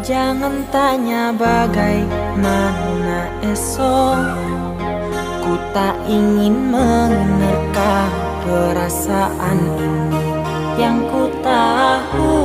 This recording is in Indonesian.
Jangan tanya bagaimana esok. Ku tak ingin menerka perasaan ini. Yang ku tahu